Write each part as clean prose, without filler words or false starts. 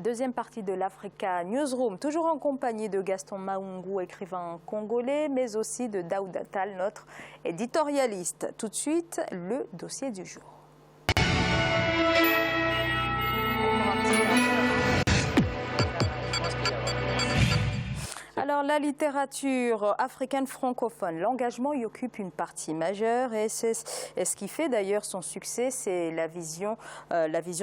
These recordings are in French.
deuxième partie de l'Africa Newsroom, toujours en compagnie de Gaston Maungu, écrivain congolais, mais aussi de Daouda Tal, notre éditorialiste. Tout de suite, le dossier du jour. Alors, la littérature africaine francophone, l'engagement y occupe une partie majeure et ce qui fait d'ailleurs son succès, c'est la vision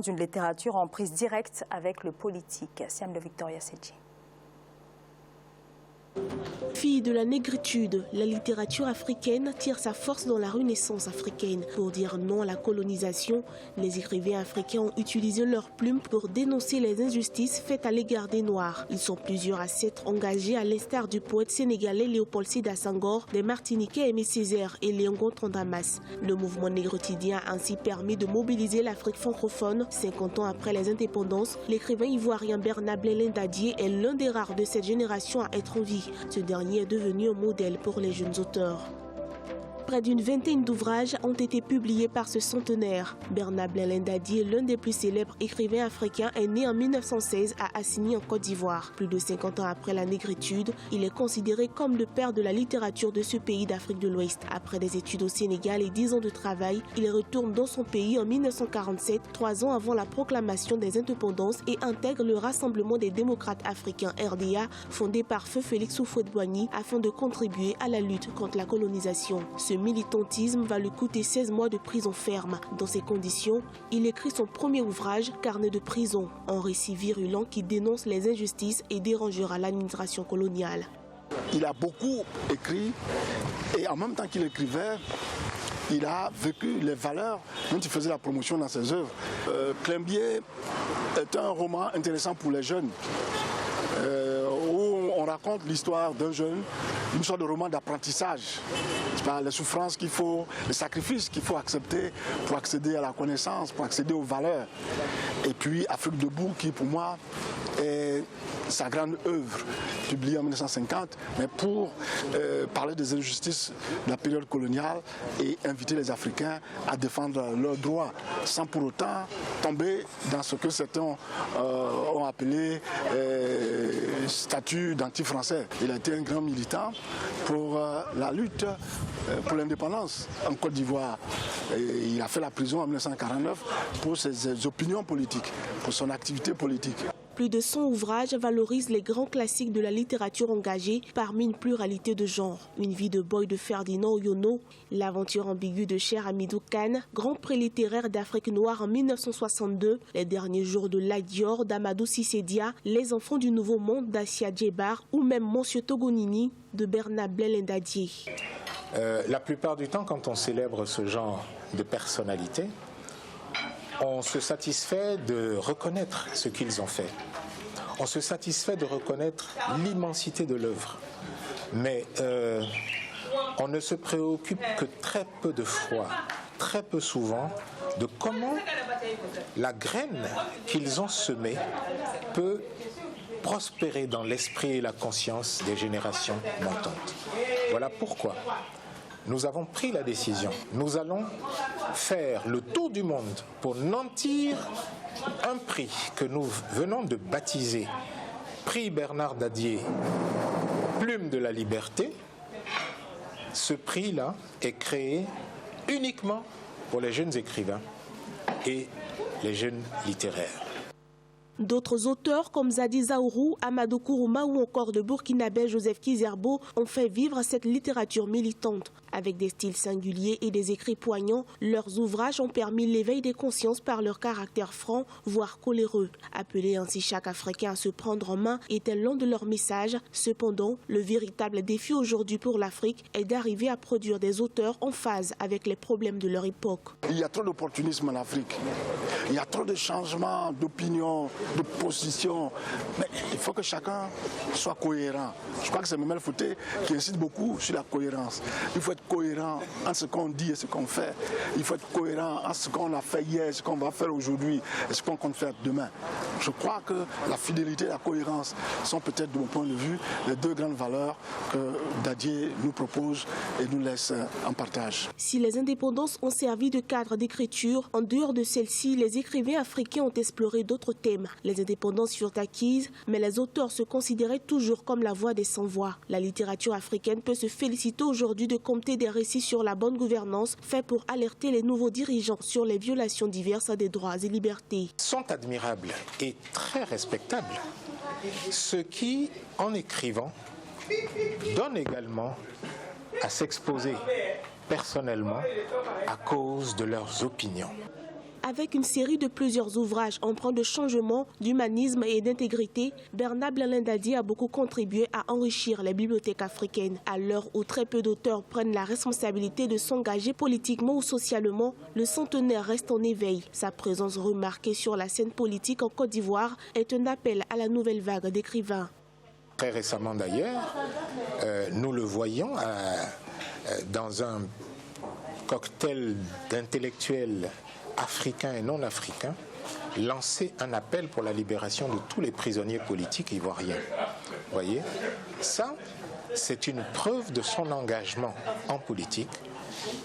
d'une littérature en prise directe avec le politique. Siam de Victoria Sedji. Fille de la négritude, la littérature africaine tire sa force dans la Renaissance africaine. Pour dire non à la colonisation, les écrivains africains ont utilisé leurs plumes pour dénoncer les injustices faites à l'égard des Noirs. Ils sont plusieurs à s'être engagés, à l'instar du poète sénégalais Léopold Sédar Senghor, des Martiniquais Aimé Césaire et Léon Gontran Damas. Le mouvement négrotidien a ainsi permis de mobiliser l'Afrique francophone. 50 ans après les indépendances, l'écrivain ivoirien Bernard Blélin Dadié est l'un des rares de cette génération à être en vie. Ce dernier est devenu un modèle pour les jeunes auteurs. Près d'une vingtaine d'ouvrages ont été publiés par ce centenaire. Bernard Blélin Dadié, l'un des plus célèbres écrivains africains, est né en 1916 à Assigny en Côte d'Ivoire. Plus de 50 ans après la négritude, il est considéré comme le père de la littérature de ce pays d'Afrique de l'Ouest. Après des études au Sénégal et 10 ans de travail, il retourne dans son pays en 1947, 3 ans avant la proclamation des indépendances, et intègre le Rassemblement des démocrates africains RDA, fondé par Feu Félix Houphouët-Boigny afin de contribuer à la lutte contre la colonisation. Ce militantisme va lui coûter 16 mois de prison ferme. Dans ces conditions, il écrit son premier ouvrage, Carnet de prison, un récit virulent qui dénonce les injustices et dérangera l'administration coloniale. Il a beaucoup écrit et en même temps qu'il écrivait, il a vécu les valeurs dont il faisait la promotion dans ses œuvres. Climbier est un roman intéressant pour les jeunes. Où on raconte l'histoire d'un jeune, une sorte de roman d'apprentissage. Les souffrances qu'il faut, les sacrifices qu'il faut accepter pour accéder à la connaissance, pour accéder aux valeurs. Et puis Afrique debout qui pour moi est sa grande œuvre, publiée en 1950, mais pour parler des injustices de la période coloniale et inviter les Africains à défendre leurs droits, sans pour autant tomber dans ce que certains ont appelé statut d'anti-français. Il a été un grand militant pour la lutte pour l'indépendance en Côte d'Ivoire. Il a fait la prison en 1949 pour ses opinions politiques, pour son activité politique. Plus de 100 ouvrages valorisent les grands classiques de la littérature engagée parmi une pluralité de genres. Une vie de boy de Ferdinand Oyono, l'aventure ambiguë de Cher Hamidou Kane, grand prix littéraire d'Afrique noire en 1962, les derniers jours de Ladior d'Amadou Cissé Dia, les enfants du nouveau monde d'Assia Djebar ou même Monsieur Togonini de Bernard Blélin Dadié. La plupart du temps, quand on célèbre ce genre de personnalité, on se satisfait de reconnaître ce qu'ils ont fait. On se satisfait de reconnaître l'immensité de l'œuvre. Mais on ne se préoccupe que très peu de fois, très peu souvent, de comment la graine qu'ils ont semée peut prospérer dans l'esprit et la conscience des générations montantes. Voilà pourquoi nous avons pris la décision. Nous allons faire le tour du monde pour nantir un prix que nous venons de baptiser Prix Bernard Dadié, Plume de la Liberté. Ce prix-là est créé uniquement pour les jeunes écrivains et les jeunes littéraires. D'autres auteurs comme Zadi Zaourou, Amadou Kourouma ou encore le burkinabé Joseph Kizerbo ont fait vivre cette littérature militante. Avec des styles singuliers et des écrits poignants, leurs ouvrages ont permis l'éveil des consciences par leur caractère franc, voire coléreux. Appeler ainsi chaque Africain à se prendre en main était l'un de leurs messages. Cependant, le véritable défi aujourd'hui pour l'Afrique est d'arriver à produire des auteurs en phase avec les problèmes de leur époque. Il y a trop d'opportunisme en Afrique. Il y a trop de changements d'opinion, de position. Mais il faut que chacun soit cohérent. Je crois que c'est Memel Fouté qui insiste beaucoup sur la cohérence. Il faut être cohérent entre ce qu'on dit et ce qu'on fait. Il faut être cohérent entre ce qu'on a fait hier, ce qu'on va faire aujourd'hui et ce qu'on compte faire demain. je crois que la fidélité et la cohérence sont peut-être, de mon point de vue, les deux grandes valeurs que Dadié nous propose et nous laisse en partage. Si les indépendances ont servi de cadre d'écriture, en dehors de celle-ci, les écrivains africains ont exploré d'autres thèmes. Les indépendances furent acquises, mais les auteurs se considéraient toujours comme la voix des sans-voix. La littérature africaine peut se féliciter aujourd'hui de compter des récits sur la bonne gouvernance faits pour alerter les nouveaux dirigeants sur les violations diverses des droits et libertés. Sont admirables et très respectables ceux qui, en écrivant, donnent également à s'exposer personnellement à cause de leurs opinions. Avec une série de plusieurs ouvrages empreints de changement, d'humanisme et d'intégrité, Bernard Blanlin Dadié a beaucoup contribué à enrichir les bibliothèques africaines. À l'heure où très peu d'auteurs prennent la responsabilité de s'engager politiquement ou socialement, le centenaire reste en éveil. Sa présence remarquée sur la scène politique en Côte d'Ivoire est un appel à la nouvelle vague d'écrivains. Très récemment d'ailleurs, nous le voyons dans un cocktail d'intellectuels africains et non africains, lancer un appel pour la libération de tous les prisonniers politiques ivoiriens. Vous voyez, ça, c'est une preuve de son engagement en politique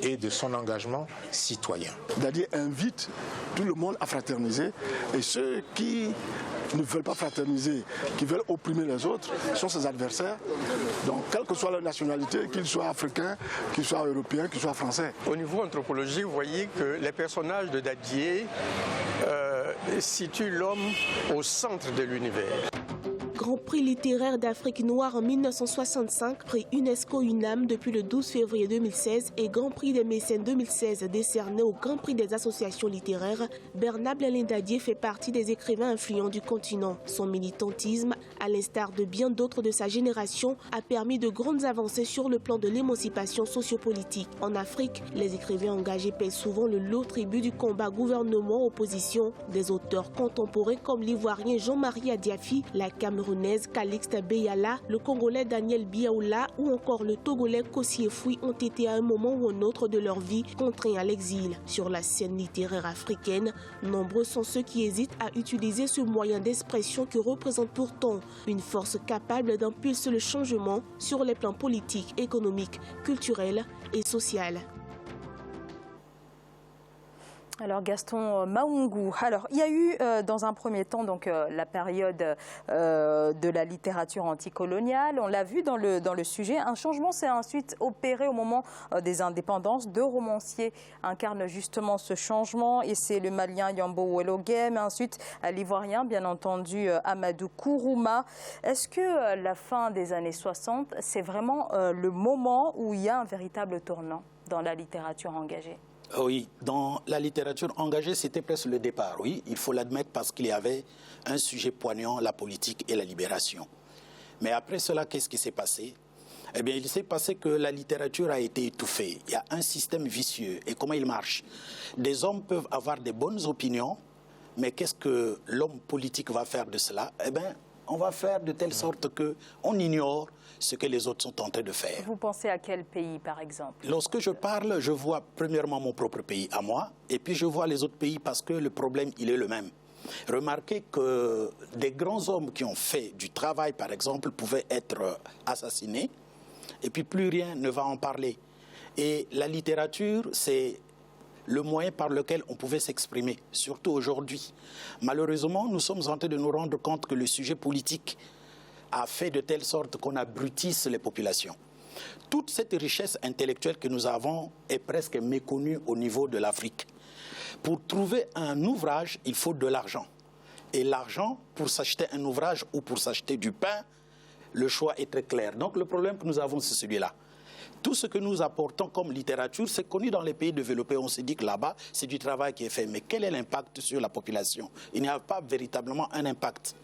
et de son engagement citoyen. Dadié invite tout le monde à fraterniser, et ceux qui ne veulent pas fraterniser, qui veulent opprimer les autres, sont ses adversaires. Donc, quelle que soit leur nationalité, qu'ils soient africains, qu'ils soient européens, qu'ils soient français. Au niveau anthropologique, vous voyez que les personnages de Dadié situent l'homme au centre de l'univers. Grand prix littéraire d'Afrique noire en 1965, prix UNESCO UNAM depuis le 12 février 2016 et Grand prix des mécènes 2016 décerné au Grand prix des associations littéraires, Bernard Blanlin Dadié fait partie des écrivains influents du continent. Son militantisme, à l'instar de bien d'autres de sa génération, a permis de grandes avancées sur le plan de l'émancipation sociopolitique. En Afrique, les écrivains engagés paient souvent le lourd tribut du combat gouvernement-opposition. Des auteurs contemporains comme l'Ivoirien Jean-Marie Adiafi, la Camerounaise Calixte Beyala, le Congolais Daniel Biaoula ou encore le Togolais Kossi Efoui ont été à un moment ou un autre de leur vie contraints à l'exil. Sur la scène littéraire africaine, nombreux sont ceux qui hésitent à utiliser ce moyen d'expression qui représente pourtant une force capable d'impulser le changement sur les plans politiques, économiques, culturels et social. Alors Gaston Maungu, alors il y a eu dans un premier temps donc la période de la littérature anticoloniale, on l'a vu dans le sujet, un changement s'est ensuite opéré au moment des indépendances. Deux romanciers incarnent justement ce changement et c'est le Malien Yambo Ouelogué, mais ensuite l'Ivoirien bien entendu Amadou Kourouma. Est-ce que la fin des années 60 c'est vraiment le moment où il y a un véritable tournant dans la littérature engagée ? Oui, dans la littérature engagée, c'était presque le départ, oui, il faut l'admettre parce qu'il y avait un sujet poignant, la politique et la libération. Mais après cela, qu'est-ce qui s'est passé? Eh bien, il s'est passé que la littérature a été étouffée. Il y a un système vicieux. Et comment il marche? Des hommes peuvent avoir des bonnes opinions, mais qu'est-ce que l'homme politique va faire de cela? Eh bien, on va faire de telle sorte qu'on ignore ce que les autres sont en train de faire. Vous pensez à quel pays, par exemple? Lorsque je parle, je vois premièrement mon propre pays à moi, et puis je vois les autres pays parce que le problème, il est le même. Remarquez que des grands hommes qui ont fait du travail, par exemple, pouvaient être assassinés, et puis plus rien ne va en parler. Et la littérature, c'est le moyen par lequel on pouvait s'exprimer, surtout aujourd'hui. Malheureusement, nous sommes en train de nous rendre compte que le sujet politique a fait de telle sorte qu'on abrutisse les populations. Toute cette richesse intellectuelle que nous avons est presque méconnue au niveau de l'Afrique. Pour trouver un ouvrage, il faut de l'argent. Et l'argent, pour s'acheter un ouvrage ou pour s'acheter du pain, le choix est très clair. Donc le problème que nous avons, c'est celui-là. Tout ce que nous apportons comme littérature, c'est connu dans les pays développés. On se dit que là-bas, c'est du travail qui est fait. Mais quel est l'impact sur la population? Il n'y a pas véritablement un impact.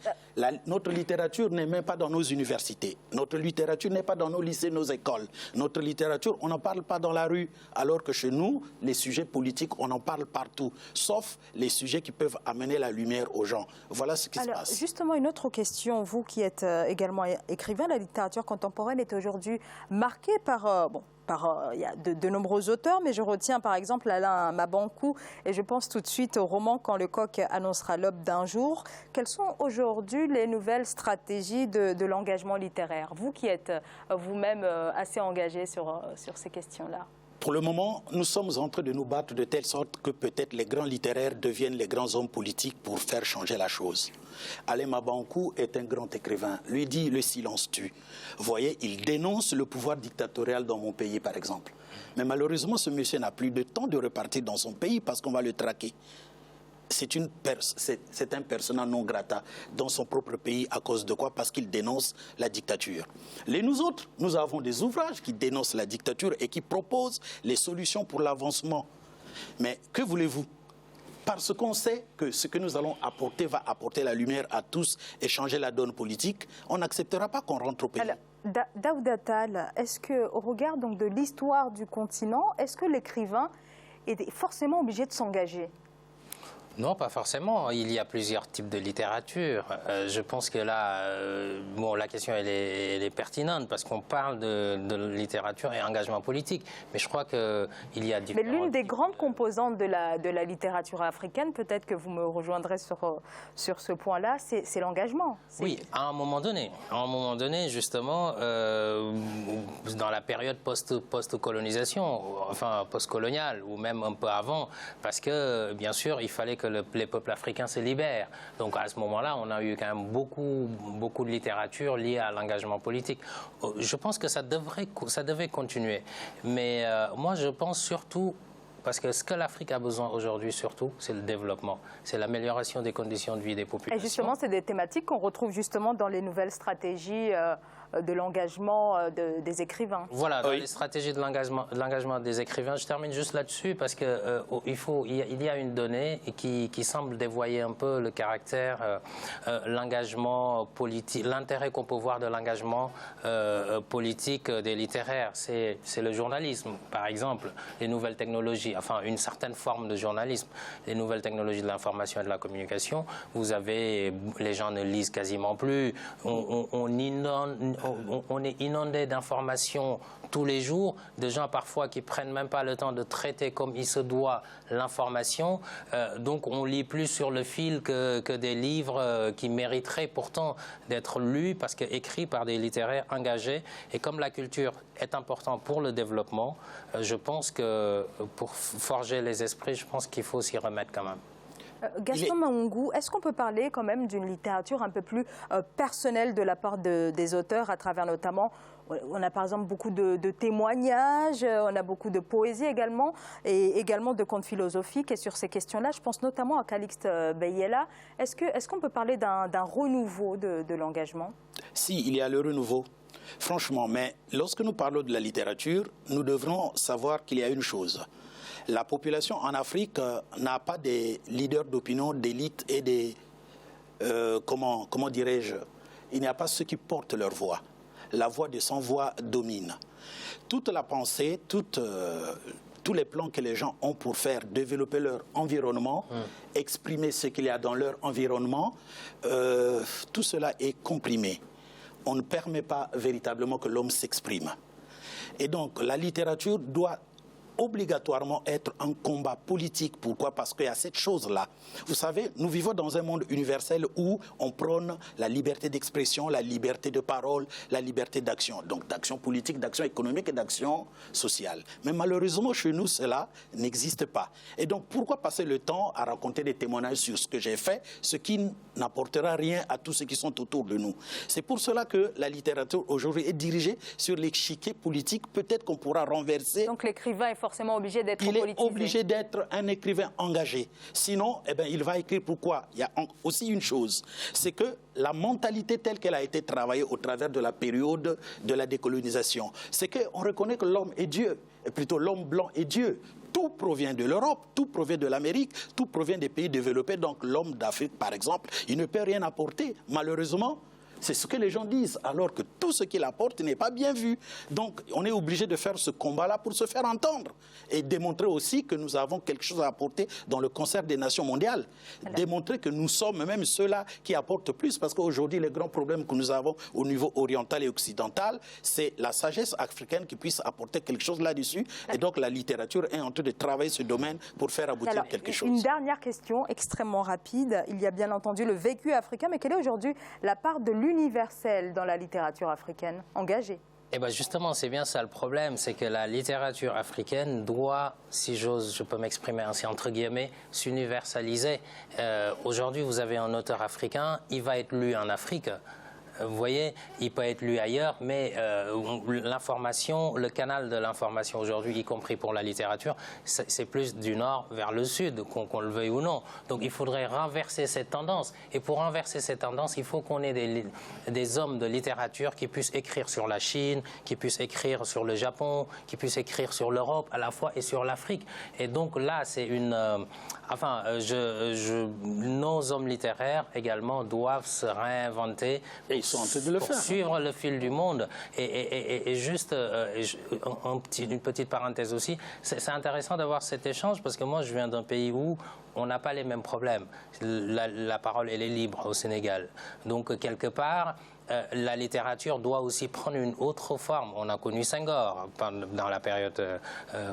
Notre littérature n'est même pas dans nos universités. Notre littérature n'est pas dans nos lycées, nos écoles. Notre littérature, on n'en parle pas dans la rue. Alors que chez nous, les sujets politiques, on en parle partout. Sauf les sujets qui peuvent amener la lumière aux gens. Voilà ce qui se passe. Justement, une autre question. Vous qui êtes également écrivain, la littérature contemporaine est aujourd'hui marquée par il y a de nombreux auteurs, mais je retiens par exemple Alain Mabankou et je pense tout de suite au roman Quand le coq annoncera l'aube d'un jour. Quelles sont aujourd'hui les nouvelles stratégies de l'engagement littéraire? Vous qui êtes vous-même assez engagé sur ces questions-là. Pour le moment, nous sommes en train de nous battre de telle sorte que peut-être les grands littéraires deviennent les grands hommes politiques pour faire changer la chose. Alain Mabankou est un grand écrivain. Lui dit « le silence tue ». Vous voyez, il dénonce le pouvoir dictatorial dans mon pays, par exemple. Mais malheureusement, ce monsieur n'a plus de temps de repartir dans son pays parce qu'on va le traquer. C'est un persona non grata dans son propre pays. À cause de quoi? Parce qu'il dénonce la dictature. Nous autres, nous avons des ouvrages qui dénoncent la dictature et qui proposent les solutions pour l'avancement. Mais que voulez-vous? Parce qu'on sait que ce que nous allons apporter va apporter la lumière à tous et changer la donne politique, on n'acceptera pas qu'on rentre au pays. Alors, Daouda Attal, est-ce qu'au regard donc, de l'histoire du continent, est-ce que l'écrivain est forcément obligé de s'engager? Non, pas forcément. Il y a plusieurs types de littérature. Je pense que là, bon, la question elle est pertinente parce qu'on parle de littérature et engagement politique. Mais je crois qu'il y a différents... Mais l'une des grandes composantes de la littérature africaine, peut-être que vous me rejoindrez sur ce point-là, c'est l'engagement. Oui, à un moment donné. À un moment donné, justement, dans la période post-colonisation, enfin post-coloniale, ou même un peu avant, parce que, bien sûr, il fallait que les peuples africains se libèrent. Donc à ce moment-là, on a eu quand même beaucoup de littérature liée à l'engagement politique. Je pense que ça devait continuer. Mais moi, je pense surtout, parce que ce que l'Afrique a besoin aujourd'hui, surtout, c'est le développement. C'est l'amélioration des conditions de vie des populations. Et justement, c'est des thématiques qu'on retrouve justement dans les nouvelles stratégies de l'engagement des écrivains. Voilà, dans les stratégies de l'engagement des écrivains. Je termine juste là-dessus parce que il y a une donnée qui semble dévoyer un peu le caractère, l'engagement politique, l'intérêt qu'on peut voir de l'engagement politique des littéraires. C'est le journalisme, par exemple, les nouvelles technologies, enfin une certaine forme de journalisme, les nouvelles technologies de l'information et de la communication. Vous avez, les gens ne lisent quasiment plus, on est inondé d'informations tous les jours, de gens parfois qui ne prennent même pas le temps de traiter comme il se doit l'information. Donc on lit plus sur le fil que des livres qui mériteraient pourtant d'être lus parce qu'écrits par des littéraires engagés. Et comme la culture est importante pour le développement, je pense que pour forger les esprits, je pense qu'il faut s'y remettre quand même. Gaston Maungu, est-ce qu'on peut parler quand même d'une littérature un peu plus personnelle de la part des auteurs à travers notamment, on a par exemple beaucoup de témoignages, on a beaucoup de poésie également, et également de contes philosophiques. Et sur ces questions-là, je pense notamment à Calixte Beyela. Est-ce qu'on peut parler d'un renouveau de l'engagement? Si, il y a le renouveau. Franchement, mais lorsque nous parlons de la littérature, nous devrons savoir qu'il y a une chose. La population en Afrique n'a pas des leaders d'opinion, d'élite et des... comment dirais-je? Il n'y a pas ceux qui portent leur voix. La voix des sans-voix domine. Toute la pensée, tous les plans que les gens ont pour faire développer leur environnement, exprimer ce qu'il y a dans leur environnement, tout cela est comprimé. On ne permet pas véritablement que l'homme s'exprime. Et donc, la littérature doit obligatoirement être un combat politique. Pourquoi? Parce qu'il y a cette chose-là. Vous savez, nous vivons dans un monde universel où on prône la liberté d'expression, la liberté de parole, la liberté d'action. Donc d'action politique, d'action économique et d'action sociale. Mais malheureusement, chez nous, cela n'existe pas. Et donc, pourquoi passer le temps à raconter des témoignages sur ce que j'ai fait, ce qui n'apportera rien à tous ceux qui sont autour de nous? C'est pour cela que la littérature aujourd'hui est dirigée sur l'échiquier politique. Peut-être qu'on pourra renverser... Donc l'écrivain est forcément obligé d'être politisé. Il est obligé d'être un écrivain engagé. Sinon, eh bien, il va écrire pourquoi? Il y a aussi une chose, c'est que la mentalité telle qu'elle a été travaillée au travers de la période de la décolonisation, c'est qu'on reconnaît que l'homme est Dieu, et plutôt l'homme blanc est Dieu. Tout provient de l'Europe, tout provient de l'Amérique, tout provient des pays développés. Donc l'homme d'Afrique, par exemple, il ne peut rien apporter. Malheureusement, C'est ce que les gens disent, alors que tout ce qu'il apporte n'est pas bien vu. Donc, on est obligé de faire ce combat-là pour se faire entendre et démontrer aussi que nous avons quelque chose à apporter dans le concert des nations mondiales. Démontrer que nous sommes même ceux-là qui apportent plus, parce qu'aujourd'hui, les grands problèmes que nous avons au niveau oriental et occidental, c'est la sagesse africaine qui puisse apporter quelque chose là-dessus. Et donc, la littérature est en train de travailler ce domaine pour faire aboutir quelque chose. Une dernière question extrêmement rapide. Il y a bien entendu le vécu africain, mais quelle est aujourd'hui la part de l'universel dans la littérature africaine engagée? Eh bien justement, c'est bien ça le problème, c'est que la littérature africaine doit, si je peux m'exprimer ainsi entre guillemets, s'universaliser. Aujourd'hui, vous avez un auteur africain, il va être lu en Afrique. Vous voyez, il peut être lu ailleurs, mais l'information, le canal de l'information aujourd'hui, y compris pour la littérature, c'est plus du nord vers le sud, qu'on le veuille ou non. Donc il faudrait renverser cette tendance. Et pour renverser cette tendance, il faut qu'on ait des hommes de littérature qui puissent écrire sur la Chine, qui puissent écrire sur le Japon, qui puissent écrire sur l'Europe à la fois et sur l'Afrique. Et donc là, c'est une... nos hommes littéraires également doivent se réinventer. Et ils sont en train de le faire. Suivre le fil du monde. Et juste une petite parenthèse aussi, c'est intéressant d'avoir cet échange parce que moi je viens d'un pays où on n'a pas les mêmes problèmes. La parole elle est libre au Sénégal. Donc quelque part, la littérature doit aussi prendre une autre forme. On a connu Senghor dans la période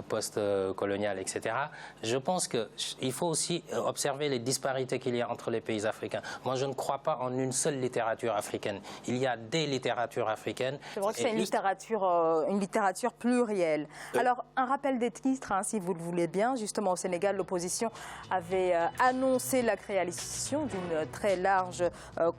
post-coloniale, etc. Je pense qu'il faut aussi observer les disparités qu'il y a entre les pays africains. Moi, je ne crois pas en une seule littérature africaine. Il y a des littératures africaines. C'est vrai que c'est une littérature plurielle. Alors, un rappel des titres, si vous le voulez bien. Justement, au Sénégal, l'opposition avait annoncé la création d'une très large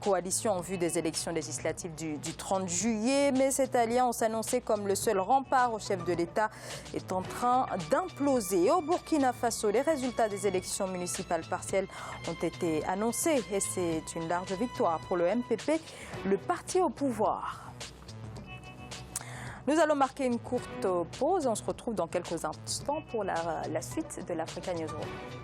coalition en vue des élections législatives du 30 juillet, mais cette alliance annoncée comme le seul rempart au chef de l'État est en train d'imploser. Au Burkina Faso, les résultats des élections municipales partielles ont été annoncés et c'est une large victoire pour le MPP, le parti au pouvoir. Nous allons marquer une courte pause. On se retrouve dans quelques instants pour la suite de l'Africa News Room.